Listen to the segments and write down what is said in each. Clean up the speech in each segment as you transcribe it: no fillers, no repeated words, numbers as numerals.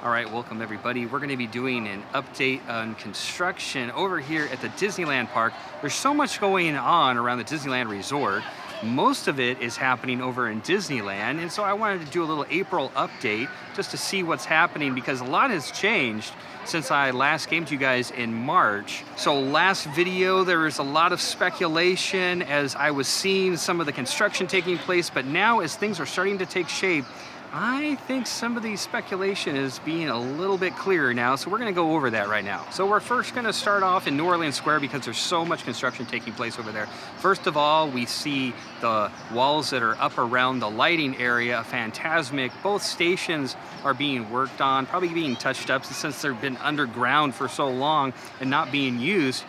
All right, welcome everybody. We're going to be doing an update on construction over here at the Disneyland Park. There's so much going on around the Disneyland Resort. Most of it is happening over in Disneyland, and so I wanted to do a little April update just to see what's happening because a lot has changed since I last came to you guys in March. So last video, there was a lot of speculation as I was seeing some of the construction taking place, but now as things are starting to take shape, I think some of the speculation is being a little bit clearer now, so we're going to go over that right now. So we're first going to start off in New Orleans Square because there's so much construction taking place over there. First of all, we see the walls that are up around the lighting area of Fantasmic. Both stations are being worked on, probably being touched up since they've been underground for so long and not being used.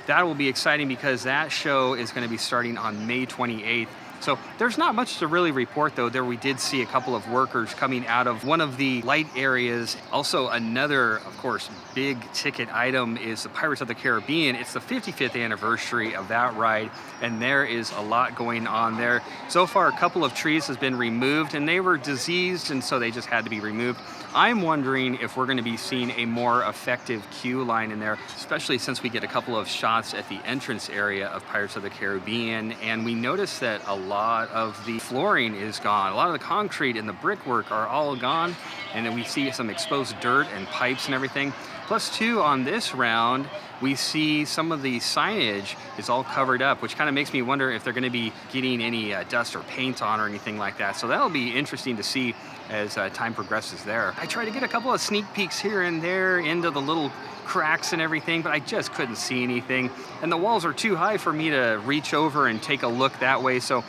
That will be exciting because that show is going to be starting on May 28th. So there's not much to really report though. There we did see a couple of workers coming out of one of the light areas. Also another, of course, big ticket item is the Pirates of the Caribbean. It's the 55th anniversary of that ride, and there is a lot going on there. So far, a couple of trees has been removed and they were diseased, and so they just had to be removed. I'm wondering if we're going to be seeing a more effective queue line in there, especially since we get a couple of shots at the entrance area of Pirates of the Caribbean, and we notice that a lot of the flooring is gone. A lot of the concrete and the brickwork are all gone, and then we see some exposed dirt and pipes and everything. Plus two, on this round, we see some of the signage is all covered up, which kind of makes me wonder if they're going to be getting any dust or paint on or anything like that. So that'll be interesting to see as time progresses there. I tried to get a couple of sneak peeks here and there into the little cracks and everything, but I just couldn't see anything. And the walls are too high for me to reach over and take a look that way. So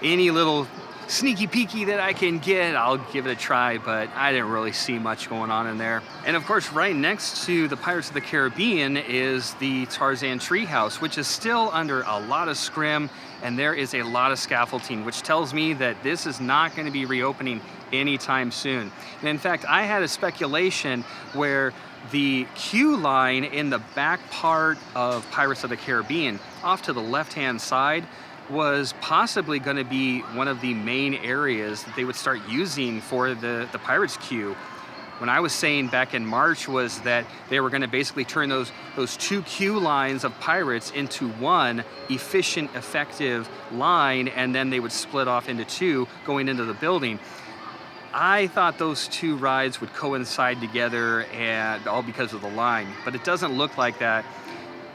any little sneaky peeky that I can get, I'll give it a try, but I didn't really see much going on in there. And of course, right next to the Pirates of the Caribbean is the Tarzan Treehouse, which is still under a lot of scrim, and there is a lot of scaffolding, which tells me that this is not going to be reopening anytime soon. And in fact, I had a speculation where the queue line in the back part of Pirates of the Caribbean, off to the left-hand side, was possibly going to be one of the main areas that they would start using for the Pirates queue. When I was saying back in March was that they were going to basically turn those two queue lines of Pirates into one efficient, effective line, and then they would split off into two going into the building. I thought those two rides would coincide together, and all because of the line, but it doesn't look like that.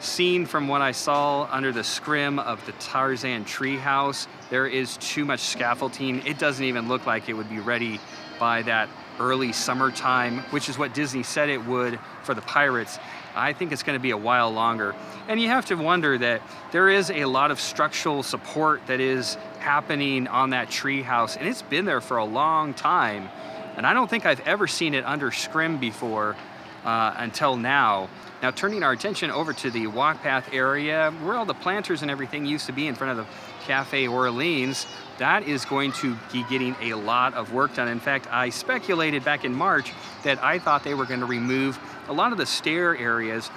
Seen from what I saw under the scrim of the Tarzan Treehouse, there is too much scaffolding. It doesn't even look like it would be ready by that early summertime, which is what Disney said it would for the Pirates. I think it's going to be a while longer. And you have to wonder that there is a lot of structural support that is happening on that treehouse, and it's been there for a long time. And I don't think I've ever seen it under scrim before until now. Now, turning our attention over to the walk path area, where all the planters and everything used to be in front of the Cafe Orleans, that is going to be getting a lot of work done. In fact, I speculated back in March that I thought they were going to remove a lot of the stair areas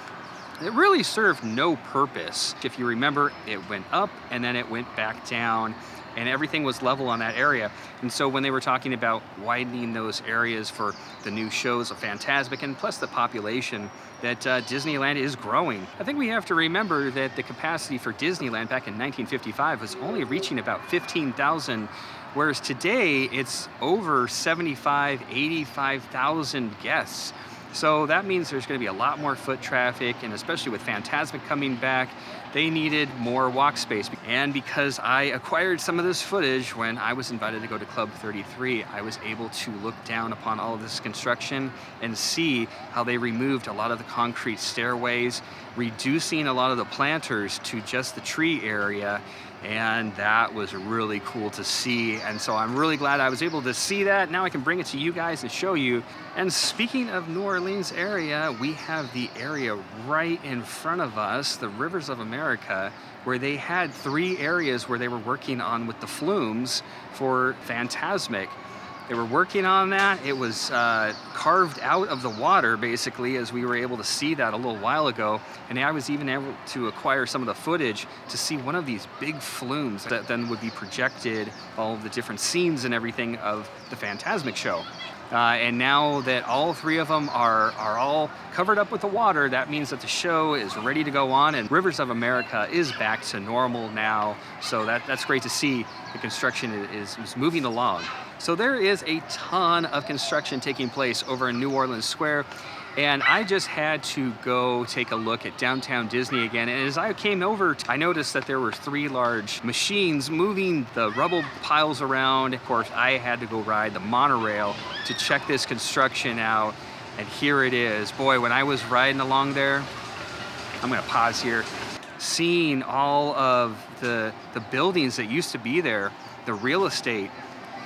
that really served no purpose. If you remember, it went up and then it went back down, and everything was level on that area. And so when they were talking about widening those areas for the new shows of Fantasmic and plus the population, that Disneyland is growing. I think we have to remember that the capacity for Disneyland back in 1955 was only reaching about 15,000, whereas today it's over 75, 85,000 guests. So that means there's going to be a lot more foot traffic, and especially with Fantasmic coming back, they needed more walk space. And because I acquired some of this footage when I was invited to go to Club 33, I was able to look down upon all of this construction and see how they removed a lot of the concrete stairways, reducing a lot of the planters to just the tree area. And that was really cool to see, and so I'm really glad I was able to see that. Now I can bring it to you guys and show you. And speaking of New Orleans area, we have the area right in front of us, the Rivers of America, where they had 3 areas where they were working on with the flumes for Fantasmic. They were working on that. It was carved out of the water, basically, as we were able to see that a little while ago. And I was even able to acquire some of the footage to see one of these big flumes that then would be projected, all of the different scenes and everything of the Fantasmic show. And now that all three of them are all covered up with the water, that means that the show is ready to go on, and Rivers of America is back to normal now. So that's great to see. The construction is moving along. So there is a ton of construction taking place over in New Orleans Square. And I just had to go take a look at Downtown Disney again. And as I came over, I noticed that there were 3 large machines moving the rubble piles around. Of course, I had to go ride the monorail to check this construction out. And here it is. Boy, when I was riding along there, I'm gonna pause here, seeing all of the buildings that used to be there, the real estate,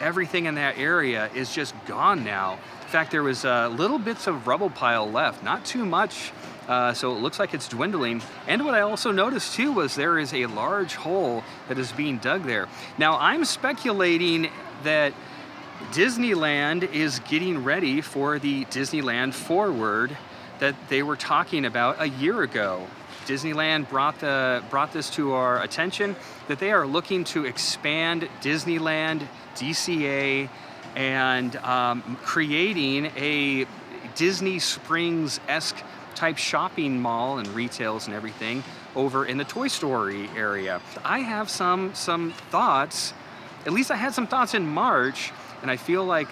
everything in that area is just gone now. In fact, there was little bits of rubble pile left, not too much, so it looks like it's dwindling. And what I also noticed too was there is a large hole that is being dug there. Now, I'm speculating that Disneyland is getting ready for the Disneyland Forward that they were talking about a year ago. Disneyland brought this to our attention, that they are looking to expand Disneyland, DCA, and creating a Disney Springs-esque type shopping mall and retails and everything over in the Toy Story area. I have some thoughts, at least I had some thoughts in March, and I feel like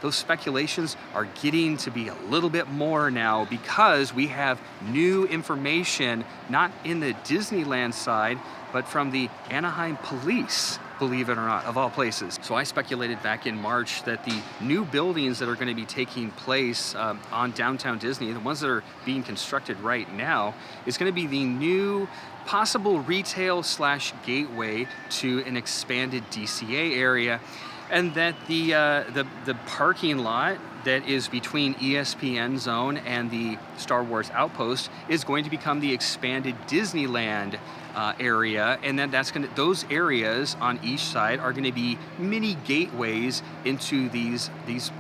those speculations are getting to be a little bit more now because we have new information, not in the Disneyland side, but from the Anaheim Police, believe it or not, of all places. So I speculated back in March that the new buildings that are going to be taking place on Downtown Disney, the ones that are being constructed right now, is going to be the new possible retail / gateway to an expanded DCA area. And that the parking lot that is between ESPN Zone and the Star Wars Outpost is going to become the expanded Disneyland area, and then those areas on each side are going to be mini gateways into these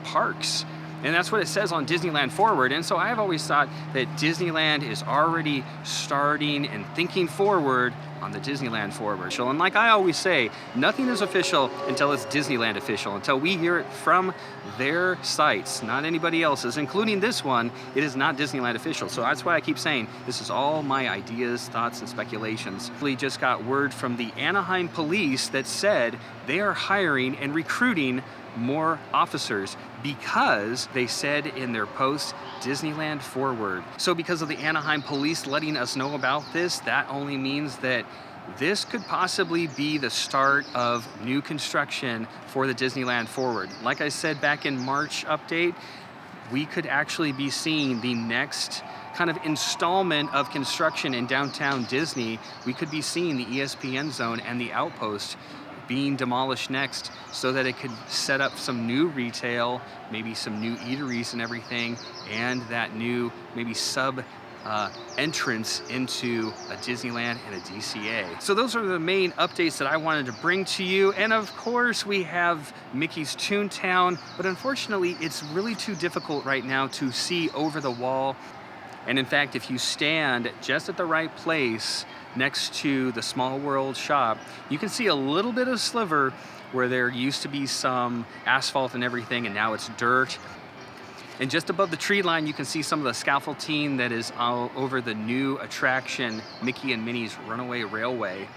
parks. And that's what it says on Disneyland Forward. And so I've always thought that Disneyland is already starting and thinking forward on the Disneyland Forward. So, and like I always say, nothing is official until it's Disneyland official, until we hear it from their sites, not anybody else's, including this one. It is not Disneyland official. So that's why I keep saying this is all my ideas, thoughts, and speculations. We just got word from the Anaheim Police that said they are hiring and recruiting more officers because they said in their post, Disneyland Forward. So because of the Anaheim Police letting us know about this, that only means that this could possibly be the start of new construction for the Disneyland Forward. Like I said back in March update, we could actually be seeing the next kind of installment of construction in Downtown Disney. We could be seeing the ESPN Zone and the Outpost being demolished next, so that it could set up some new retail, maybe some new eateries and everything, and that new maybe sub entrance into a Disneyland and a DCA. So those are the main updates that I wanted to bring to you. And of course we have Mickey's Toontown, but unfortunately it's really too difficult right now to see over the wall. And in fact, if you stand just at the right place next to the Small World shop, you can see a little bit of sliver where there used to be some asphalt and everything, and now it's dirt. And just above the tree line, you can see some of the scaffolding that is all over the new attraction, Mickey and Minnie's Runaway Railway.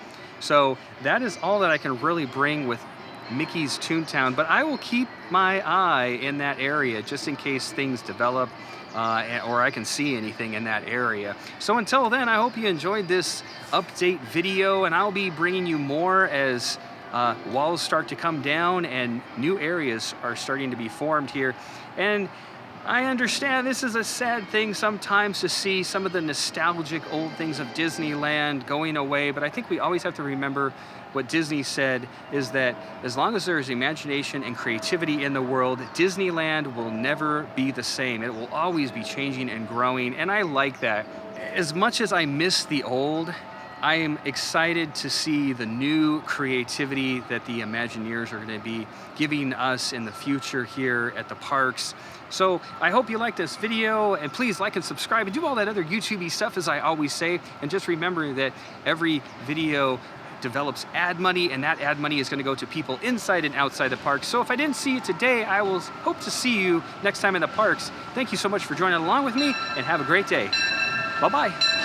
So that is all that I can really bring with Mickey's Toontown, but I will keep my eye in that area just in case things develop or I can see anything in that area. So until then, I hope you enjoyed this update video, and I'll be bringing you more as walls start to come down and new areas are starting to be formed here. And I understand this is a sad thing sometimes to see some of the nostalgic old things of Disneyland going away, but I think we always have to remember what Disney said, is that as long as there is imagination and creativity in the world, Disneyland will never be the same. It will always be changing and growing, and I like that. As much as I miss the old, I am excited to see the new creativity that the Imagineers are going to be giving us in the future here at the parks. So I hope you liked this video, and please like and subscribe and do all that other YouTube-y stuff, as I always say. And just remember that every video develops ad money, and that ad money is going to go to people inside and outside the park. So if I didn't see you today, I will hope to see you next time in the parks. Thank you so much for joining along with me, and have a great day. Bye-bye.